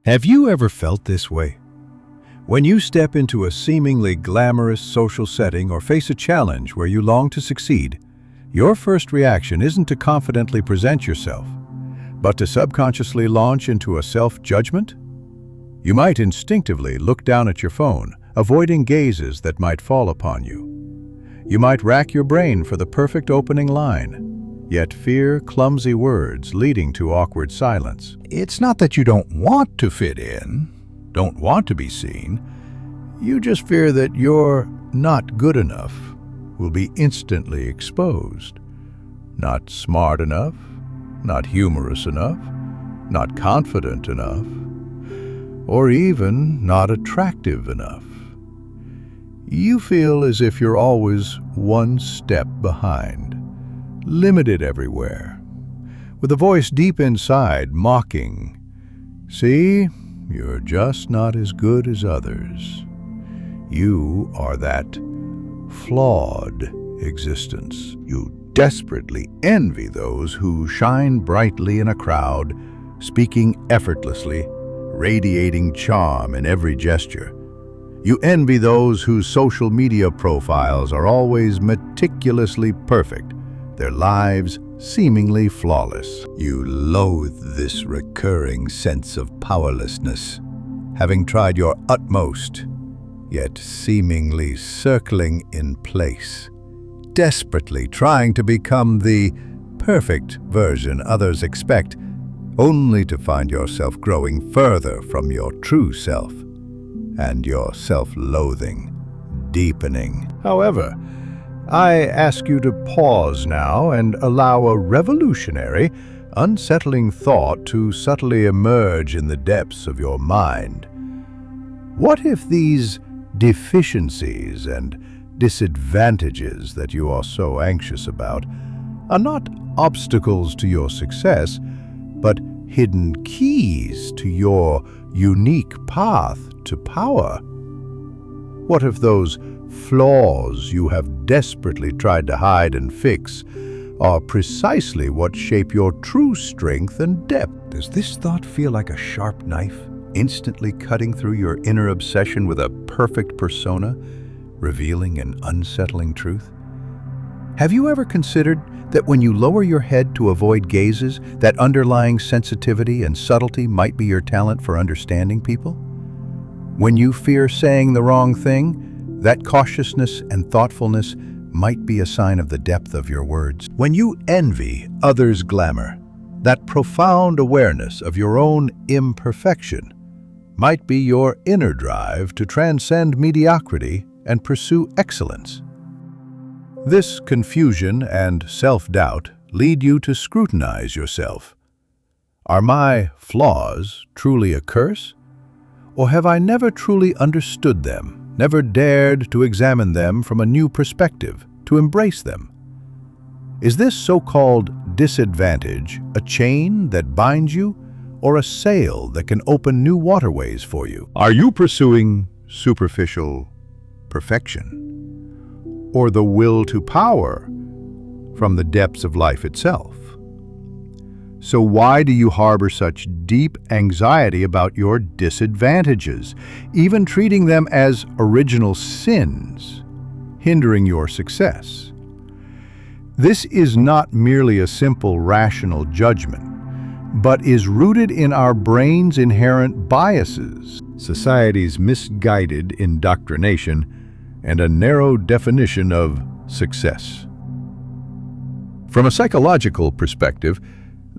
Have you ever felt this way? When you step into a seemingly glamorous social setting or face a challenge where you long to succeed, your first reaction isn't to confidently present yourself, but to subconsciously launch into a self-judgment? You might instinctively look down at your phone, avoiding gazes that might fall upon you. You might rack your brain for the perfect opening line, yet fear clumsy words leading to awkward silence. It's not that you don't want to fit in, don't want to be seen. You just fear that you're not good enough will be instantly exposed. Not smart enough, not humorous enough, not confident enough, or even not attractive enough. You feel as if you're always one step behind, limited everywhere, with a voice deep inside mocking, "See, you're just not as good as others. You are that flawed existence." You desperately envy those who shine brightly in a crowd, speaking effortlessly, radiating charm in every gesture. You envy those whose social media profiles are always meticulously perfect, their lives seemingly flawless. You loathe this recurring sense of powerlessness, having tried your utmost, yet seemingly circling in place, desperately trying to become the perfect version others expect, only to find yourself growing further from your true self, and your self-loathing deepening. However, I ask you to pause now and allow a revolutionary, unsettling thought to subtly emerge in the depths of your mind. What if these deficiencies and disadvantages that you are so anxious about are not obstacles to your success, but hidden keys to your unique path to power? What if those flaws you have desperately tried to hide and fix are precisely what shape your true strength and depth? Does this thought feel like a sharp knife, instantly cutting through your inner obsession with a perfect persona, revealing an unsettling truth? Have you ever considered that when you lower your head to avoid gazes, that underlying sensitivity and subtlety might be your talent for understanding people? When you fear saying the wrong thing, that cautiousness and thoughtfulness might be a sign of the depth of your words. When you envy others' glamour, that profound awareness of your own imperfection might be your inner drive to transcend mediocrity and pursue excellence. This confusion and self-doubt lead you to scrutinize yourself. Are my flaws truly a curse? Or have I never truly understood them, never dared to examine them from a new perspective, to embrace them? Is this so-called disadvantage a chain that binds you, or a sail that can open new waterways for you? Are you pursuing superficial perfection, or the will to power from the depths of life itself? So why do you harbor such deep anxiety about your disadvantages, even treating them as original sins, hindering your success? This is not merely a simple rational judgment, but is rooted in our brain's inherent biases, society's misguided indoctrination, and a narrow definition of success. From a psychological perspective,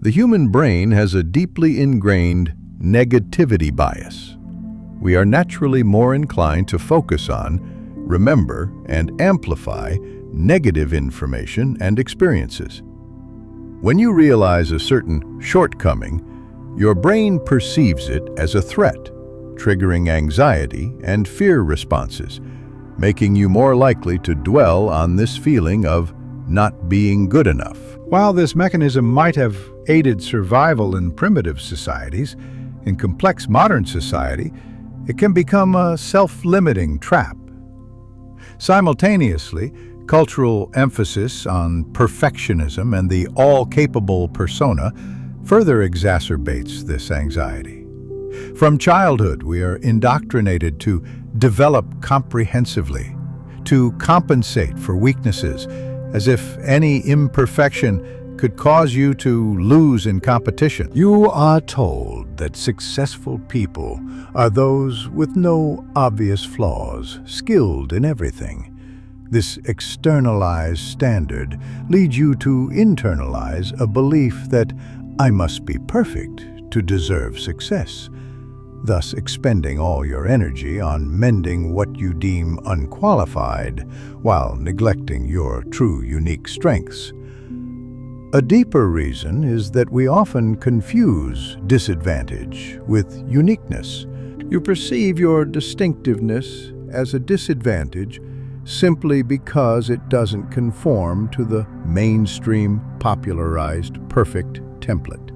the human brain has a deeply ingrained negativity bias. We are naturally more inclined to focus on, remember, and amplify negative information and experiences. When you realize a certain shortcoming, your brain perceives it as a threat, triggering anxiety and fear responses, making you more likely to dwell on this feeling of not being good enough. While this mechanism might have aided survival in primitive societies, in complex modern society, it can become a self-limiting trap. Simultaneously, cultural emphasis on perfectionism and the all-capable persona further exacerbates this anxiety. From childhood, we are indoctrinated to develop comprehensively, to compensate for weaknesses, as if any imperfection could cause you to lose in competition. You are told that successful people are those with no obvious flaws, skilled in everything. This externalized standard leads you to internalize a belief that I must be perfect to deserve success, thus expending all your energy on mending what you deem unqualified while neglecting your true unique strengths. A deeper reason is that we often confuse disadvantage with uniqueness. You perceive your distinctiveness as a disadvantage simply because it doesn't conform to the mainstream popularized perfect template.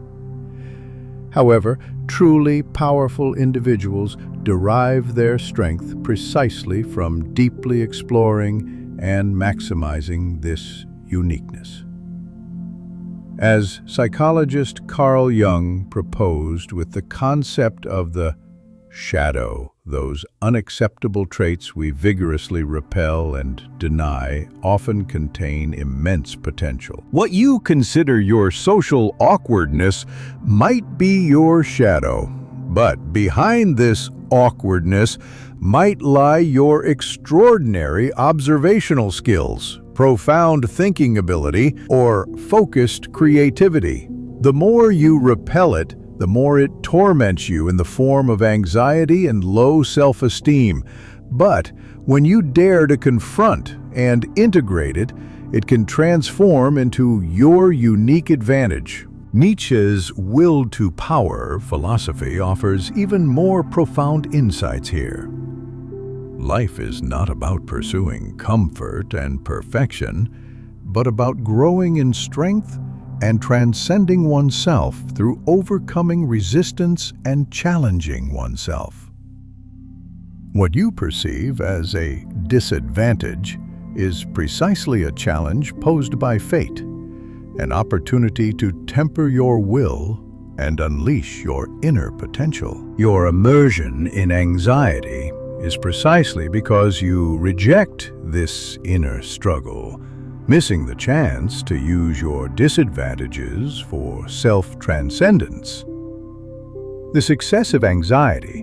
However, truly powerful individuals derive their strength precisely from deeply exploring and maximizing this uniqueness. As psychologist Carl Jung proposed with the concept of the shadow, those unacceptable traits we vigorously repel and deny often contain immense potential. What you consider your social awkwardness might be your shadow, but behind this awkwardness might lie your extraordinary observational skills, profound thinking ability, or focused creativity. The more you repel it, the more it torments you in the form of anxiety and low self-esteem. But when you dare to confront and integrate it, it can transform into your unique advantage. Nietzsche's will to power philosophy offers even more profound insights here. Life is not about pursuing comfort and perfection, but about growing in strength and transcending oneself through overcoming resistance and challenging oneself. What you perceive as a disadvantage is precisely a challenge posed by fate, an opportunity to temper your will and unleash your inner potential. Your immersion in anxiety is precisely because you reject this inner struggle, missing the chance to use your disadvantages for self-transcendence. This excessive anxiety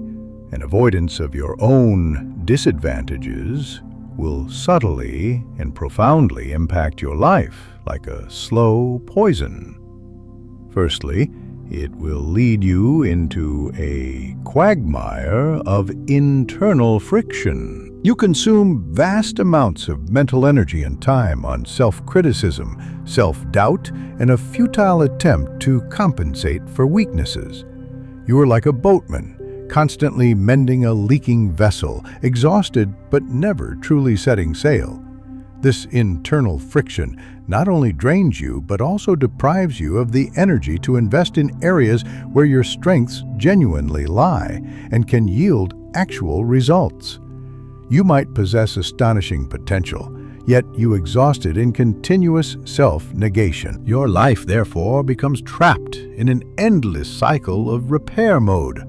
and avoidance of your own disadvantages will subtly and profoundly impact your life like a slow poison. Firstly, it will lead you into a quagmire of internal friction. You consume vast amounts of mental energy and time on self-criticism, self-doubt, and a futile attempt to compensate for weaknesses. You are like a boatman, constantly mending a leaking vessel, exhausted but never truly setting sail. This internal friction not only drains you, but also deprives you of the energy to invest in areas where your strengths genuinely lie and can yield actual results. You might possess astonishing potential, yet you exhausted in continuous self-negation. Your life, therefore, becomes trapped in an endless cycle of repair mode,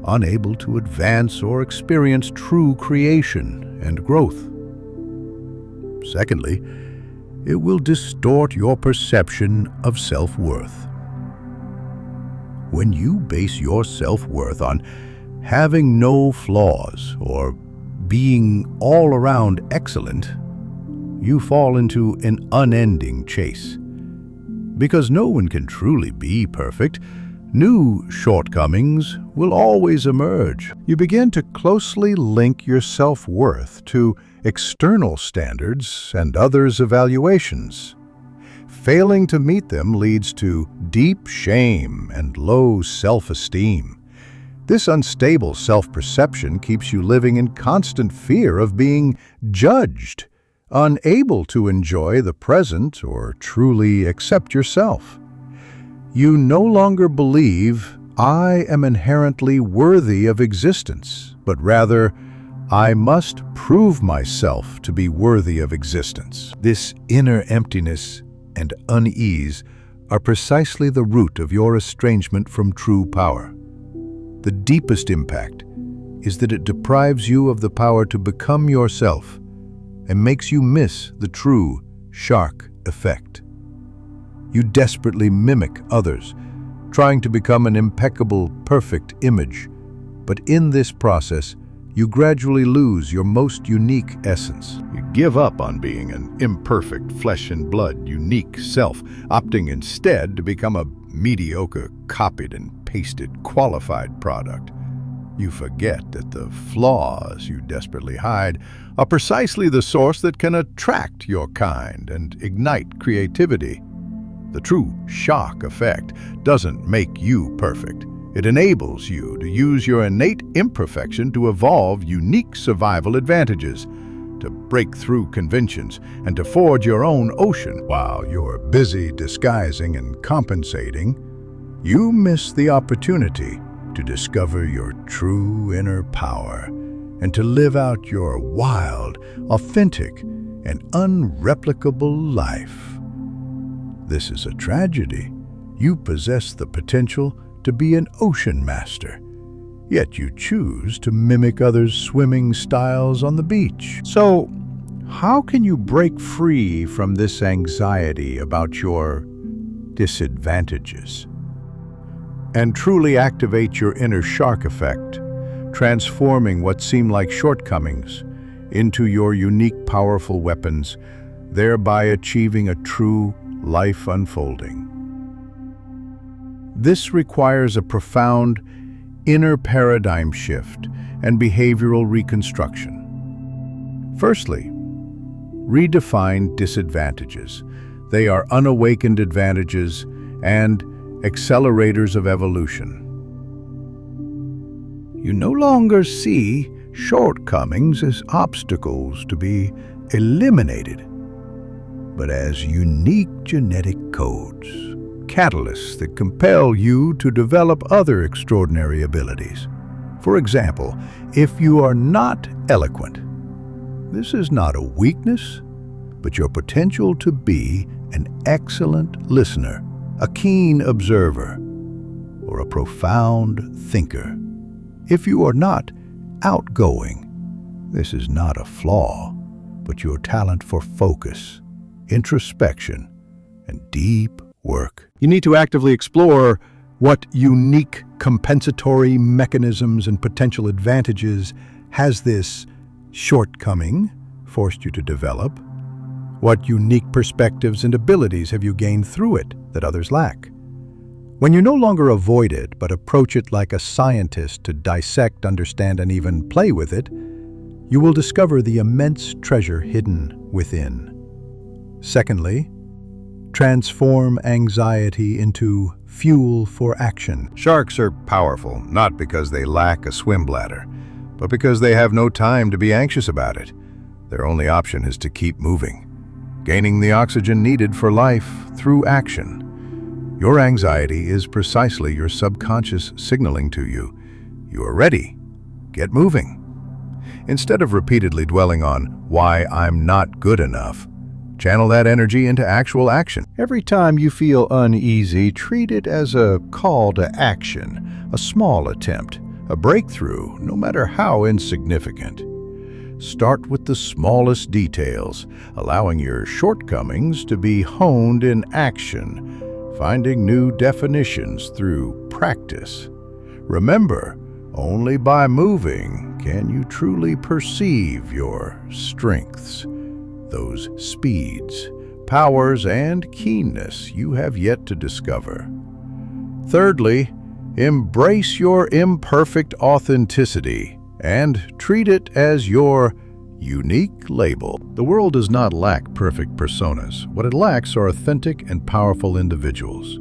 unable to advance or experience true creation and growth. Secondly, it will distort your perception of self-worth. When you base your self-worth on having no flaws or being all around excellent, you fall into an unending chase. Because no one can truly be perfect, new shortcomings will always emerge. You begin to closely link your self-worth to external standards and others' evaluations. Failing to meet them leads to deep shame and low self-esteem. This unstable self-perception keeps you living in constant fear of being judged, unable to enjoy the present or truly accept yourself. You no longer believe, I am inherently worthy of existence, but rather, I must prove myself to be worthy of existence. This inner emptiness and unease are precisely the root of your estrangement from true power. the deepest impact is that it deprives you of the power to become yourself and makes you miss the true shark effect. You desperately mimic others, trying to become an impeccable, perfect image. But in this process, you gradually lose your most unique essence. You give up on being an imperfect, flesh and blood, unique self, opting instead to become a mediocre, copied and pasted, qualified product. You forget that the flaws you desperately hide are precisely the source that can attract your kind and ignite creativity. The true shock effect doesn't make you perfect. It enables you to use your innate imperfection to evolve unique survival advantages, to break through conventions, and to forge your own ocean. While you're busy disguising and compensating, you miss the opportunity to discover your true inner power and to live out your wild, authentic, and unreplicable life. This is a tragedy. You possess the potential to be an ocean master, yet you choose to mimic others' swimming styles on the beach. So, how can you break free from this anxiety about your disadvantages and truly activate your inner shark effect, transforming what seem like shortcomings into your unique, powerful weapons, thereby achieving a true life unfolding? This requires a profound inner paradigm shift and behavioral reconstruction. Firstly, redefine disadvantages. They are unawakened advantages and accelerators of evolution. You no longer see shortcomings as obstacles to be eliminated, but as unique genetic codes, catalysts that compel you to develop other extraordinary abilities. For example, if you are not eloquent, this is not a weakness, but your potential to be an excellent listener, a keen observer, or a profound thinker. If you are not outgoing, this is not a flaw, but your talent for focus, introspection, and deep work. You need to actively explore what unique compensatory mechanisms and potential advantages has this shortcoming forced you to develop. What unique perspectives and abilities have you gained through it that others lack? When you no longer avoid it, but approach it like a scientist to dissect, understand, and even play with it, you will discover the immense treasure hidden within. Secondly, transform anxiety into fuel for action. Sharks are powerful, not because they lack a swim bladder, but because they have no time to be anxious about it. Their only option is to keep moving, gaining the oxygen needed for life through action. Your anxiety is precisely your subconscious signaling to you, you are ready, get moving. Instead of repeatedly dwelling on why I'm not good enough, channel that energy into actual action. Every time you feel uneasy, treat it as a call to action, a small attempt, a breakthrough, no matter how insignificant. Start with the smallest details, allowing your shortcomings to be honed in action, finding new definitions through practice. Remember, only by moving can you truly perceive your strengths, those speeds, powers, and keenness you have yet to discover. Thirdly, embrace your imperfect authenticity and treat it as your unique label. The world does not lack perfect personas. What it lacks are authentic and powerful individuals.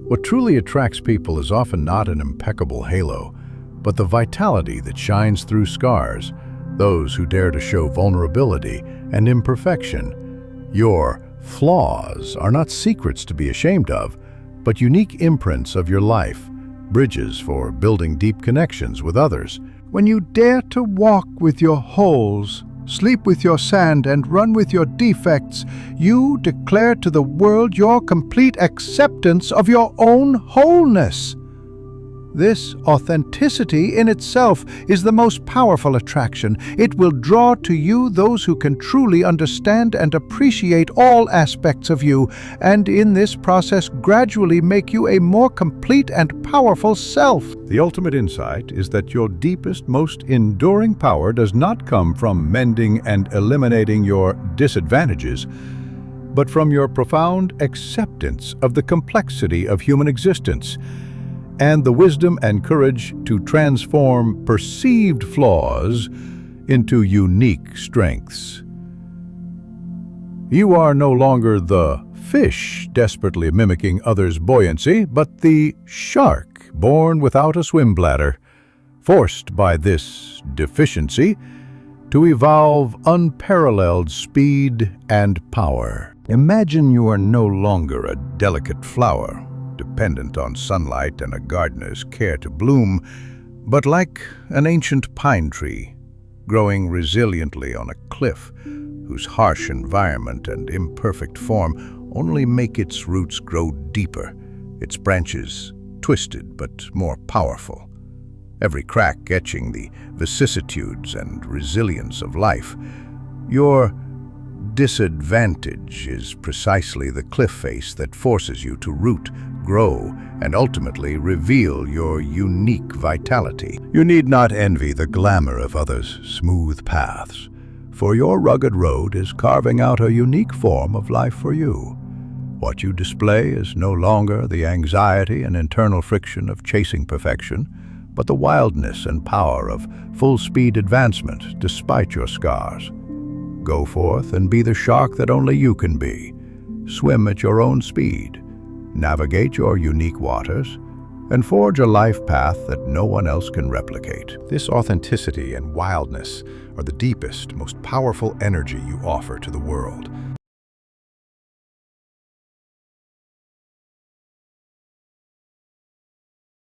What truly attracts people is often not an impeccable halo, but the vitality that shines through scars, those who dare to show vulnerability and imperfection. Your flaws are not secrets to be ashamed of, but unique imprints of your life, bridges for building deep connections with others. When you dare to walk with your holes, sleep with your sand, and run with your defects, you declare to the world your complete acceptance of your own wholeness. This authenticity in itself is the most powerful attraction. It will draw to you those who can truly understand and appreciate all aspects of you, and in this process gradually make you a more complete and powerful self. The ultimate insight is that your deepest, most enduring power does not come from mending and eliminating your disadvantages, but from your profound acceptance of the complexity of human existence and the wisdom and courage to transform perceived flaws into unique strengths. You are no longer the fish desperately mimicking others' buoyancy, but the shark born without a swim bladder, forced by this deficiency to evolve unparalleled speed and power. Imagine you are no longer a delicate flower, dependent on sunlight and a gardener's care to bloom, but like an ancient pine tree, growing resiliently on a cliff, whose harsh environment and imperfect form only make its roots grow deeper, its branches twisted but more powerful, every crack etching the vicissitudes and resilience of life. Your disadvantage is precisely the cliff face that forces you to root, grow, and ultimately reveal your unique vitality. You need not envy the glamour of others' smooth paths, for your rugged road is carving out a unique form of life for you. What you display is no longer the anxiety and internal friction of chasing perfection, but the wildness and power of full-speed advancement despite your scars. Go forth and be the shark that only you can be. Swim at your own speed, navigate your unique waters, and forge a life path that no one else can replicate. This authenticity and wildness are the deepest, most powerful energy you offer to the world.